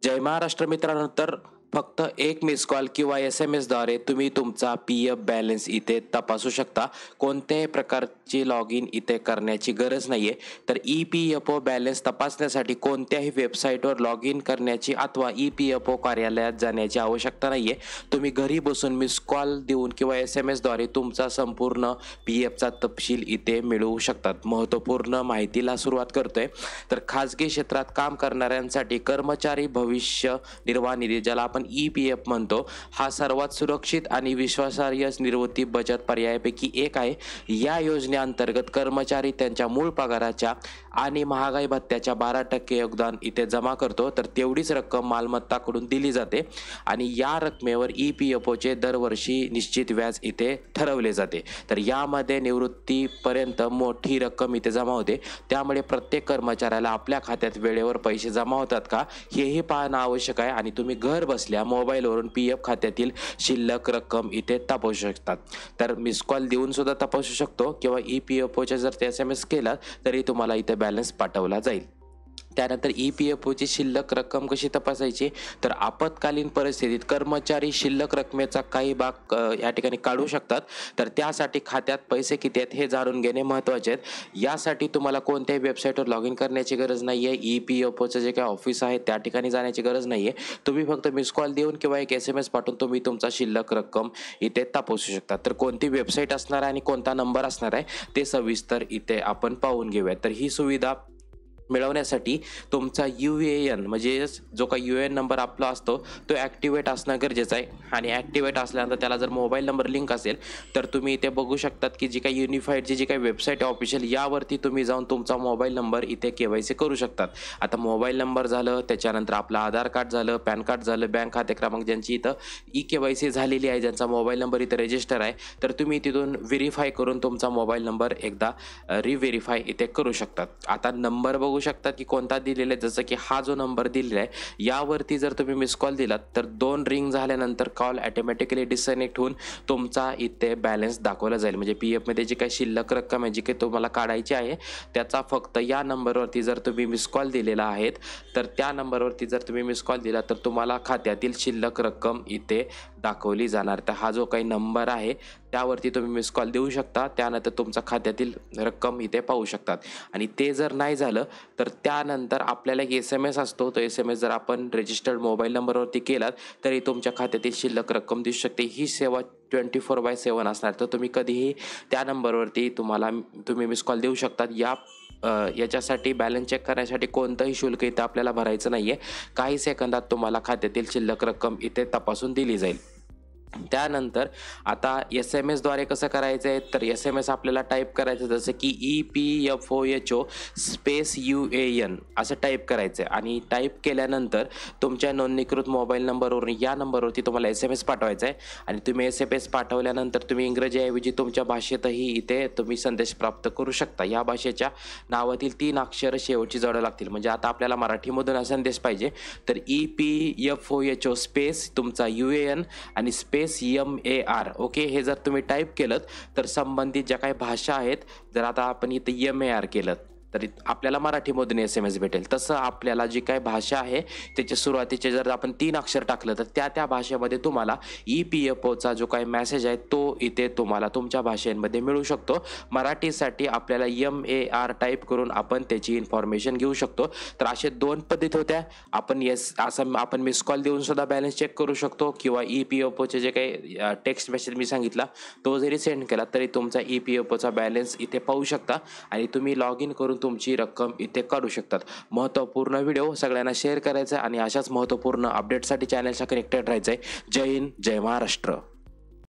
जय महाराष्ट्र मित्रांनो, तर फक्त एक मिस कॉल किंवा SMS द्वारे तुम्ही तुमचा PF बॅलन्स इथे तपासू शकता. कोणत्याही प्रकारची लॉग इन इथे करण्याची गरज नाहीये. तर EPFO बॅलन्स तपासण्यासाठी कोणत्याही वेबसाईटवर लॉग इन करण्याची अथवा EPFO कार्यालयात जाण्याची आवश्यकता नाहीये. तुम्ही घरी बसून मिस कॉल देऊन किंवा SMS द्वारे तुमचा संपूर्ण PFचा तपशील इथे मिळवू शकतात. महत्त्वपूर्ण माहितीला सुरुवात करतोय. तर खाजगी क्षेत्रात काम करणाऱ्यांसाठी कर्मचारी भविष्य निर्वाह निधी, ज्याला आपण EPF म्हणतो, हा सर्वात सुरक्षित आणि विश्वासार्ह निवृत्ती बचत पर्यायापैकी एक आहे. या योजनेअंतर्गत कर्मचारी त्यांच्या मूळ पगाराच्या आणि महागाई भत्त्याच्या 12% योगदान इथे जमा करतो. तर तेवढीच रक्कम मालमत्ताकडून दिली जाते आणि या रकमेवर EPFOचे दरवर्षी निश्चित व्याज इथे ठरवले जाते. तर यामध्ये निवृत्तीपर्यंत मोठी रक्कम इथे जमा होते. त्यामुळे प्रत्येक कर्मचाऱ्याला आपल्या खात्यात वेळेवर पैसे जमा होतात का हेही पाहणं आवश्यक आहे. आणि तुम्ही घर बसल्या मोबाईलवरून PF खात्यातील शिल्लक रक्कम इथे तपासू शकतात. तर मिस कॉल देऊन सुद्धा तपासू शकतो किंवा EPFOच्या जर SMS केला तरी तुम्हाला इथे बॅलन्स पाठवला जाईल. त्यानंतर EPFOची शिल्लक रक्कम कशी तपासायची, तर आपत्कालीन परिस्थितीत कर्मचारी शिल्लक रकमेचा काही भाग या ठिकाणी काढू शकतात. तर त्यासाठी खात्यात पैसे किती आहेत हे जाणून घेणे महत्त्वाचे आहेत. यासाठी तुम्हाला कोणत्याही वेबसाईटवर लॉग इन करण्याची गरज नाही आहे. EPFOचं जे काही ऑफिस आहे त्या ठिकाणी जाण्याची गरज नाही आहे. तुम्ही फक्त मिस कॉल देऊन किंवा एक SMS पाठवून तुम्ही तुमचा शिल्लक रक्कम इथे तपासू शकता. तर कोणती वेबसाईट असणार आहे आणि कोणता नंबर असणार आहे ते सविस्तर इथे आपण पाहून घेऊया. तर ही सुविधा मिळवण्यासाठी तुमचा UAN म्हणजे जो काही UAN नंबर आपला असतो तो ॲक्टिवेट असणं गरजेचं आहे. आणि ॲक्टिवेट असल्यानंतर त्याला जर मोबाईल नंबर लिंक असेल तर तुम्ही इथे बघू शकतात की जी काही युनिफाईडची जी काही वेबसाईट आहे ऑफिशियल, यावरती तुम्ही जाऊन तुमचा मोबाईल नंबर इथे KYC करू शकतात. आता मोबाईल नंबर झालं, त्याच्यानंतर आपलं आधार कार्ड झालं, पॅन कार्ड झालं, बँक खाते क्रमांक ज्यांची इथं KYC झालेली आहे, ज्यांचा मोबाईल नंबर इथं रजिस्टर आहे, तर तुम्ही तिथून व्हेरीफाय करून तुमचा मोबाईल नंबर एकदा रिव्हेरीफाय इथे करू शकतात. आता नंबर बघू शकतात की कोणता दिलेला आहे. जसं की हा जो नंबर दिलेला आहे यावरती जर तुम्ही मिस कॉल दिलात तर 2 रिंग झाल्यानंतर कॉल ऑटोमॅटिकली डिस्कनेक्ट होऊन तुमचा इथे बॅलन्स दाखवला जाईल. म्हणजे PF मध्ये जी काही शिल्लक रक्कम आहे जी काही तुम्हाला काढायची आहे त्याचा फक्त या नंबरवरती जर तुम्ही मिस कॉल दिलेला आहेत तर त्या नंबरवरती जर तुम्ही मिस कॉल दिला तर तुम्हाला खात्यातील शिल्लक रक्कम इथे दाखवली जाणार. तर हा जो काही नंबर आहे त्यावरती तुम्ही मिस कॉल देऊ शकता. त्यानंतर तुमच्या खात्यातील रक्कम इथे पाहू शकतात. आणि ते जर नाही झालं तर त्यानंतर आपल्याला एक SMS असतो. तो SMS जर आपण रजिस्टर्ड मोबाईल नंबरवरती केलात तरी तुमच्या खात्यातील शिल्लक रक्कम दिसू शकते. ही सेवा 24/7 असणार. तर तुम्ही कधीही त्या नंबरवरती तुम्ही मिस कॉल देऊ शकतात. याच्यासाठी बॅलन्स चेक करण्यासाठी कोणतंही शुल्क इथं आपल्याला भरायचं नाही आहे. काही सेकंदात तुम्हाला खात्यातील शिल्लक रक्कम इथे तपासून दिली जाईल. त्यानंतर आता SMS द्वारे कसं करायचं आहे, तर SMS आपल्याला टाईप करायचं जसं की EPFOHO स्पेस UAN असं टाईप करायचं आहे. आणि टाईप केल्यानंतर तुमच्या नोंदणीकृत मोबाईल नंबरवरून या नंबरवरती तुम्हाला SMS पाठवायचा आहे. आणि तुम्ही SMS पाठवल्यानंतर तुम्ही इंग्रजीऐवजी तुमच्या भाषेतही इथे तुम्ही संदेश प्राप्त करू शकता. या भाषेच्या नावातील 3 अक्षर शेवटची जोडावं लागतील. म्हणजे आता आपल्याला मराठीमधून हा संदेश पाहिजे तर EPFOHO स्पेस तुमचा UAN आणि स्पेस MAR. ओके, हे जर तुम्ही टाईप केलं तर संबंधित ज्या काही भाषा आहेत, जर आता आपण इथे MAR केलं तर आपल्याला मराठीमधून SMS भेटेल. तसं आपल्याला जी काही भाषा आहे त्याच्या सुरुवातीचे जर आपण 3 अक्षर टाकलं तर त्या भाषेमध्ये तुम्हाला EPFOचा जो काही मेसेज आहे तो इथे तुम्हाला तुमच्या भाषेमध्ये मिळू शकतो. मराठीसाठी आपल्याला MAR टाईप करून आपण त्याची इन्फॉर्मेशन घेऊ शकतो. तर असे 2 पद्धती होत्या. आपण मिस कॉल देऊन सुद्धा बॅलन्स चेक करू शकतो किंवा EPFOचे जे काही टेक्स्ट मेसेज मी सांगितला तो जरी सेंड केला तरी तुमचा EPFOचा बॅलन्स इथे पाहू शकता आणि तुम्ही लॉग इन करून तुमची रक्कम इथे काढू शकतात. महत्त्वपूर्ण व्हिडिओ सगळ्यांना शेअर करायचा आणि अशाच महत्त्वपूर्ण अपडेटसाठी चॅनलला कनेक्टेड राहायचं आहे. जय हिंद, जय महाराष्ट्र.